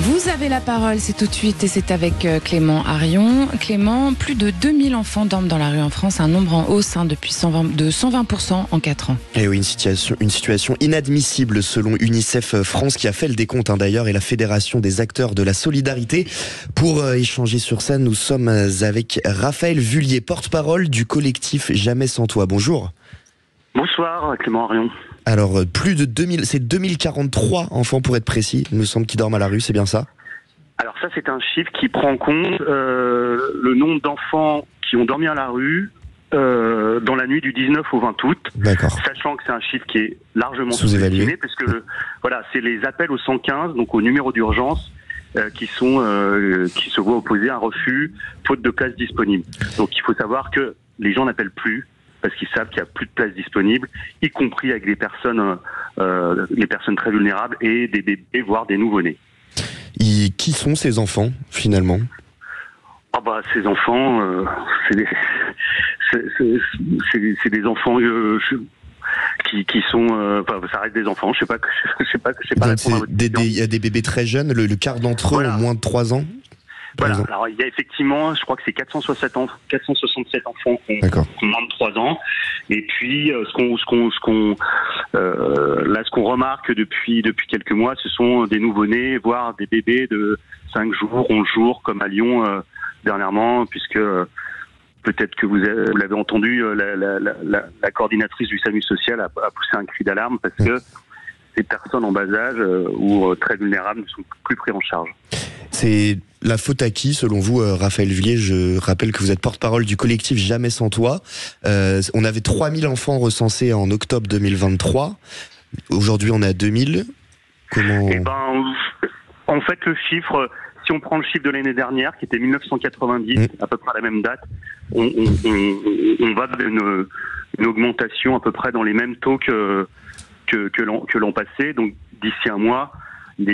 Vous avez la parole, c'est tout de suite et c'est avec Clément Arion. Clément, plus de 2000 enfants dorment dans la rue en France, un nombre en hausse depuis de 120% en 4 ans. Et oui, une situation inadmissible selon UNICEF France qui a fait le décompte d'ailleurs et la Fédération des acteurs de la solidarité. Pour échanger sur ça, nous sommes avec Raphaël Vullier, porte-parole du collectif Jamais sans toi. Bonjour. Bonsoir Clément Arion. Alors, plus de 2000, c'est 2043 enfants pour être précis, il me semble, qui dorment à la rue, c'est bien ça? Alors ça, c'est un chiffre qui prend en compte le nombre d'enfants qui ont dormi à la rue dans la nuit du 19 au 20 août. D'accord. Sachant que c'est un chiffre qui est largement sous-évalué, parce que voilà, c'est les appels au 115, donc au numéro d'urgence, qui se voient opposer un refus faute de place disponible. Donc il faut savoir que les gens n'appellent plus parce qu'ils savent qu'il n'y a plus de place disponible, y compris avec les personnes très vulnérables et des bébés, voire des nouveau-nés. Et qui sont ces enfants, finalement? Ces enfants, c'est des enfants qui sont, ça reste des enfants. Je sais pas. Il y a des bébés très jeunes, le quart d'entre eux ont moins de 3 ans. Voilà. Alors il y a effectivement, je crois que c'est 467 enfants qui ont moins de 3 ans. Et puis ce qu'on remarque depuis quelques mois, ce sont des nouveau-nés, voire des bébés de 5 jours, 11 jours, comme à Lyon dernièrement, puisque peut-être que vous l'avez entendu, la coordinatrice du SAMU social a poussé un cri d'alarme parce que ces personnes en bas âge ou très vulnérables ne sont plus prises en charge. C'est la faute à qui, selon vous, Raphaël Vullier? Je rappelle que vous êtes porte-parole du collectif Jamais sans toi. On avait 3000 enfants recensés en octobre 2023. Aujourd'hui, on est à 2000. Comment... En fait, le chiffre, si on prend le chiffre de l'année dernière, qui était 1990, à peu près à la même date, on va vers une augmentation à peu près dans les mêmes taux que l'an passé. Donc, d'ici un mois, il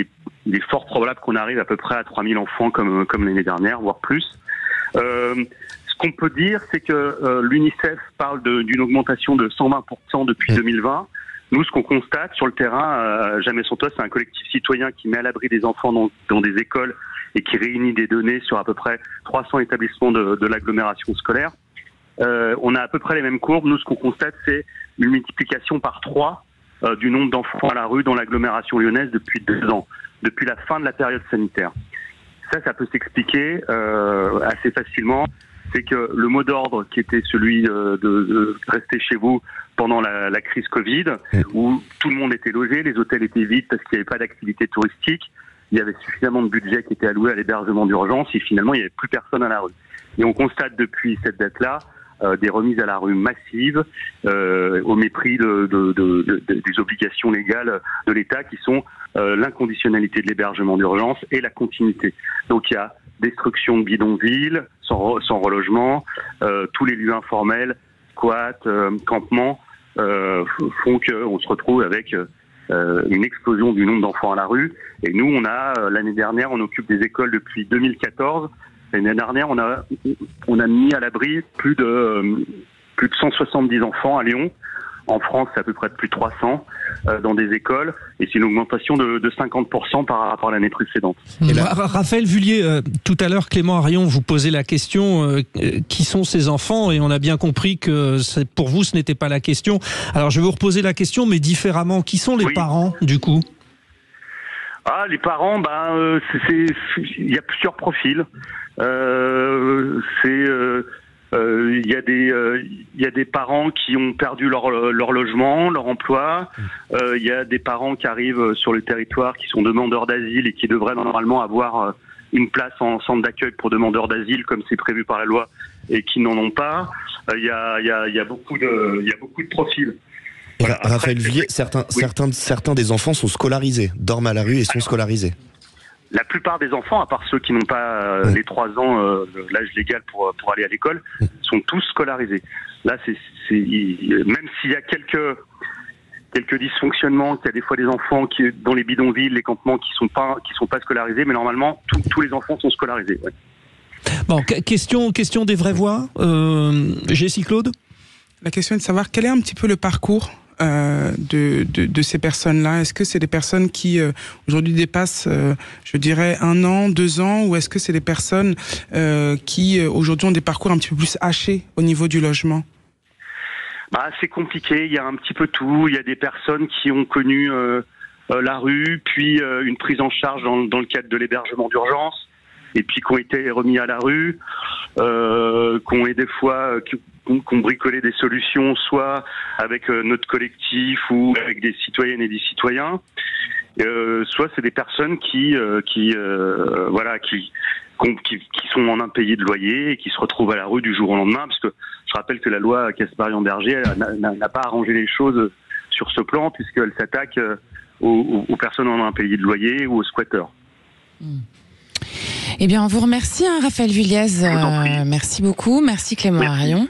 est fort probable qu'on arrive à peu près à 3000 enfants comme l'année dernière, voire plus. Ce qu'on peut dire, c'est que l'UNICEF parle d'une augmentation de 120% depuis 2020. Nous, ce qu'on constate sur le terrain, Jamais sans toi, c'est un collectif citoyen qui met à l'abri des enfants dans des écoles et qui réunit des données sur à peu près 300 établissements de l'agglomération scolaire. On a à peu près les mêmes courbes. Nous, ce qu'on constate, c'est une multiplication par 3 du nombre d'enfants à la rue dans l'agglomération lyonnaise depuis 2 ans, depuis la fin de la période sanitaire. Ça peut s'expliquer assez facilement. C'est que le mot d'ordre qui était celui de rester chez vous pendant la crise Covid, où tout le monde était logé, les hôtels étaient vides parce qu'il n'y avait pas d'activité touristique, il y avait suffisamment de budget qui était alloué à l'hébergement d'urgence et finalement il n'y avait plus personne à la rue. Et on constate depuis cette date-là des remises à la rue massives au mépris des obligations légales de l'État qui sont l'inconditionnalité de l'hébergement d'urgence et la continuité. Donc il y a destruction de bidonvilles sans relogement, tous les lieux informels, squats, campements font qu'on se retrouve avec une explosion du nombre d'enfants à la rue. Et nous, l'année dernière, on occupe des écoles depuis 2014. L'année dernière, on a mis à l'abri plus de 170 enfants à Lyon. En France, c'est à peu près plus de 300 dans des écoles. Et c'est une augmentation de 50% par rapport à l'année précédente. Et là... Raphaël Vullier, tout à l'heure, Clément Arion vous posait la question qui sont ces enfants? Et on a bien compris que pour vous, ce n'était pas la question. Alors, je vais vous reposer la question, mais différemment. Qui sont les parents, du coup? Les parents, il y a plusieurs profils. Il y a des parents qui ont perdu leur logement, leur emploi. Il y a des parents qui arrivent sur le territoire, qui sont demandeurs d'asile et qui devraient normalement avoir une place en centre d'accueil pour demandeurs d'asile, comme c'est prévu par la loi, et qui n'en ont pas. Il y a beaucoup de profils. Voilà. Raphaël Vullier, certains des enfants sont scolarisés, dorment à la rue et sont scolarisés. La plupart des enfants, à part ceux qui n'ont pas les 3 ans, l'âge légal pour aller à l'école, sont tous scolarisés. Là, même s'il y a quelques dysfonctionnements, qu'il y a des fois des enfants dans les bidonvilles, les campements qui sont pas scolarisés, mais normalement tous les enfants sont scolarisés. Ouais. Bon, question des vraies voix. Jessie Claude. La question est de savoir quel est un petit peu le parcours de ces personnes-là? Est-ce que c'est des personnes qui aujourd'hui dépassent, je dirais, 1 an, 2 ans, ou est-ce que c'est des personnes qui aujourd'hui ont des parcours un petit peu plus hachés au niveau du logement? C'est compliqué, il y a un petit peu tout. Il y a des personnes qui ont connu la rue, puis une prise en charge dans le cadre de l'hébergement d'urgence, et puis qui ont été remis à la rue, qui ont bricolé des solutions, soit avec notre collectif ou avec des citoyennes et des citoyens, soit c'est des personnes qui sont en impayés de loyer et qui se retrouvent à la rue du jour au lendemain, parce que je rappelle que la loi Casbarian-Berger n'a pas arrangé les choses sur ce plan, puisqu'elle s'attaque aux personnes en impayés de loyer ou aux squatteurs. Eh bien, on vous remercie, Raphaël Vulliez. Merci beaucoup. Merci Clément Arion.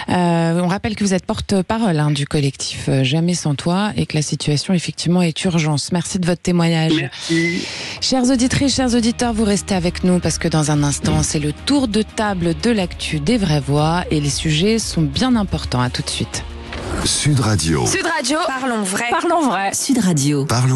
On rappelle que vous êtes porte-parole du collectif Jamais sans toi et que la situation, effectivement, est urgence. Merci de votre témoignage. Merci. Chères auditrices, chers auditeurs, vous restez avec nous parce que dans un instant, c'est le tour de table de l'actu des vraies voix et les sujets sont bien importants. À tout de suite. Sud Radio. Sud Radio. Parlons vrai. Parlons vrai. Sud Radio. Parlons